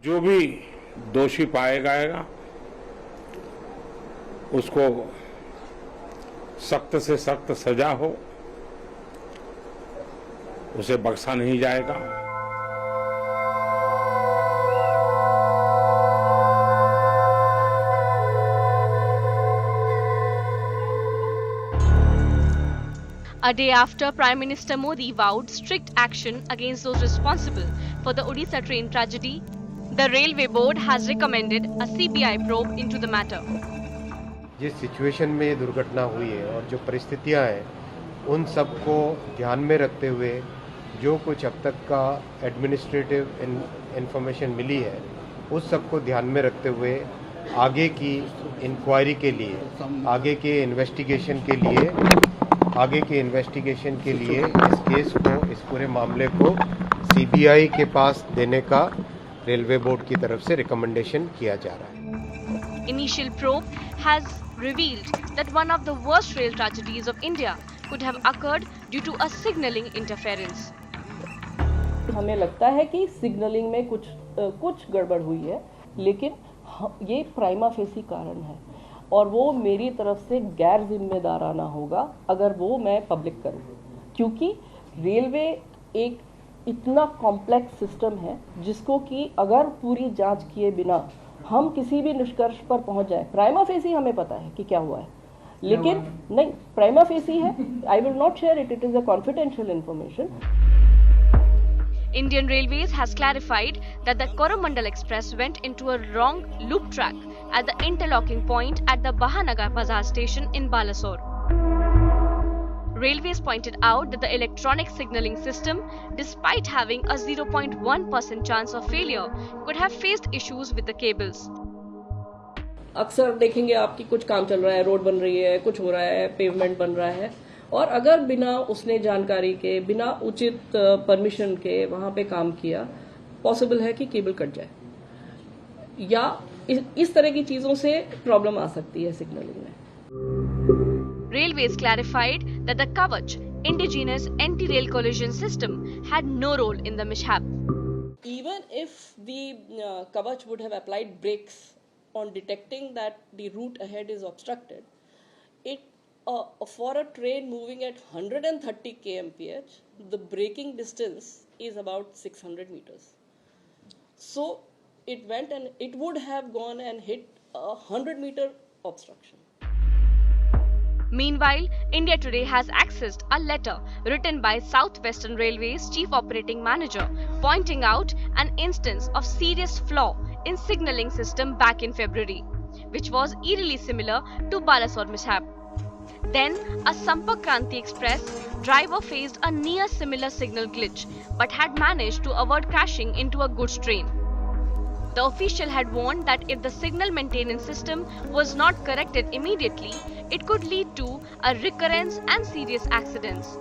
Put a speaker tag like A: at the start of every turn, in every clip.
A: जो भी दोषी पाया जाएगा उसको सख्त से सख्त सजा हो, उसे बख्शा नहीं जाएगा।
B: A day after Prime Minister Modi vowed strict action against those responsible for the Odisha train tragedy, the Railway Board has recommended a CBI probe into the matter.
C: जिस सिचुएशन में ये दुर्घटना हुई है और जो परिस्थितियां हैं, उन सब को ध्यान में रखते हुए जो कुछ अब तक का एडमिनिस्ट्रेटिव इंफॉर्मेशन मिली है, उस सब को ध्यान में रखते हुए आगे की इंक्वायरी के लिए, आगे के इन्वेस्टिगेशन के लिए इस केस को, इस पूरे मामले को सीबीआई के पास देने का रेलवे बोर्ड की तरफ से रिकमेंडेशन किया जा रहा है।
B: Initial probe has revealed that one of the worst rail tragedies of India could have occurred due to a signalling interference.
D: हमें लगता है कि सिग्नलिंग में कुछ गड़बड़ हुई है, लेकिन ये प्राइमा फेसी कारण है और वो मेरी तरफ से गैर जिम्मेदाराना होगा अगर वो मैं पब्लिक करूँ, क्योंकि रेलवे एक इतना कॉम्प्लेक्स सिस्टम है जिसको कि अगर पूरी जांच किए बिना हम किसी भी निष्कर्ष पर पहुंच जाए, प्राइमा फेसी हमें पता है कि क्या हुआ है, लेकिन नहीं, प्राइमा फेसी है, I will not share it is a confidential information.
B: Indian Railways has clarified that the Coromandel Express went into a wrong loop track at the interlocking point at the Bahanagar Bazaar station in Balasore. Railways pointed out that the electronic signalling system, despite having a 0.1% chance of failure, could have faced issues with the cables.
D: अक्सर देखेंगे आपकी कुछ काम चल रहा है, road बन रही है, कुछ हो रहा है, पेवमेंट बन रहा है, और अगर बिना उसने जानकारी के, बिना उचित परमिशन के वहां पे काम किया, पॉसिबल है कि केबल कट जाए या इस तरह की चीजों से प्रॉब्लम आ सकती है सिग्नलिंग में।
B: Railways clarified that the Kavach, indigenous anti-rail collision system, had no role in the mishap.
D: Even if the Kavach would have applied brakes on detecting that the route ahead is obstructed, for a train moving at 130 kmph, the braking distance is about 600 meters. So it went and it would have gone and hit a 100-meter obstruction.
B: Meanwhile, India Today has accessed a letter written by South Western Railway's Chief Operating Manager pointing out an instance of serious flaw in signalling system back in February, which was eerily similar to Balasore mishap. Then, a Sampark Kranti Express driver faced a near similar signal glitch but had managed to avoid crashing into a goods train. The official had warned that if the signal maintenance system was not corrected immediately, it could lead to a recurrence and serious accidents.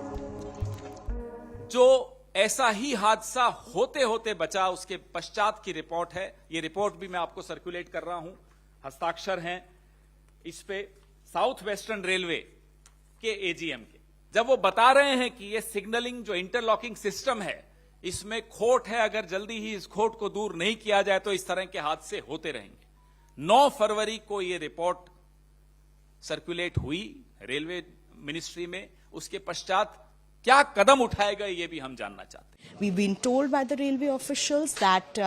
E: जो ऐसा ही हादसा होते होते बचा, उसके पश्चात की report है। ये रिपोर्ट भी मैं आपको सर्कुलेट कर रहा हूं, हस्ताक्षर हैं इस पे साउथ वेस्टर्न रेलवे के एजीएम के, जब वो बता रहे हैं कि ये सिग्नलिंग जो इंटरलॉकिंग सिस्टम है, इसमें खोट है, अगर जल्दी ही इस खोट को दूर नहीं किया जाए तो इस तरह के हादसे होते रहेंगे। 9 फरवरी को ये रिपोर्ट सर्कुलेट हुई रेलवे मिनिस्ट्री में। उसके पश्चात क्या कदम उठाएगा ये भी हम जानना चाहते हैं।
F: We've been told by the railway officials that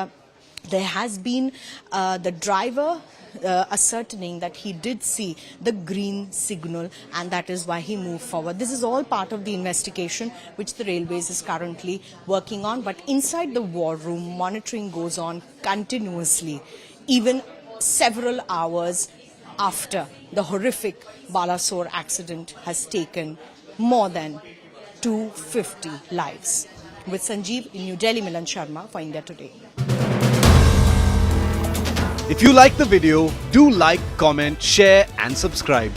F: there has been the driver ascertaining that he did see the green signal and that is why he moved forward. This is all part of the investigation which the Railways is currently working on, but inside the war room monitoring goes on continuously, even several hours after the horrific Balasore accident has taken more than 250 lives. With Sanjeev in New Delhi, Milan Sharma for India Today.
G: If you like the video, do like, comment, share and subscribe.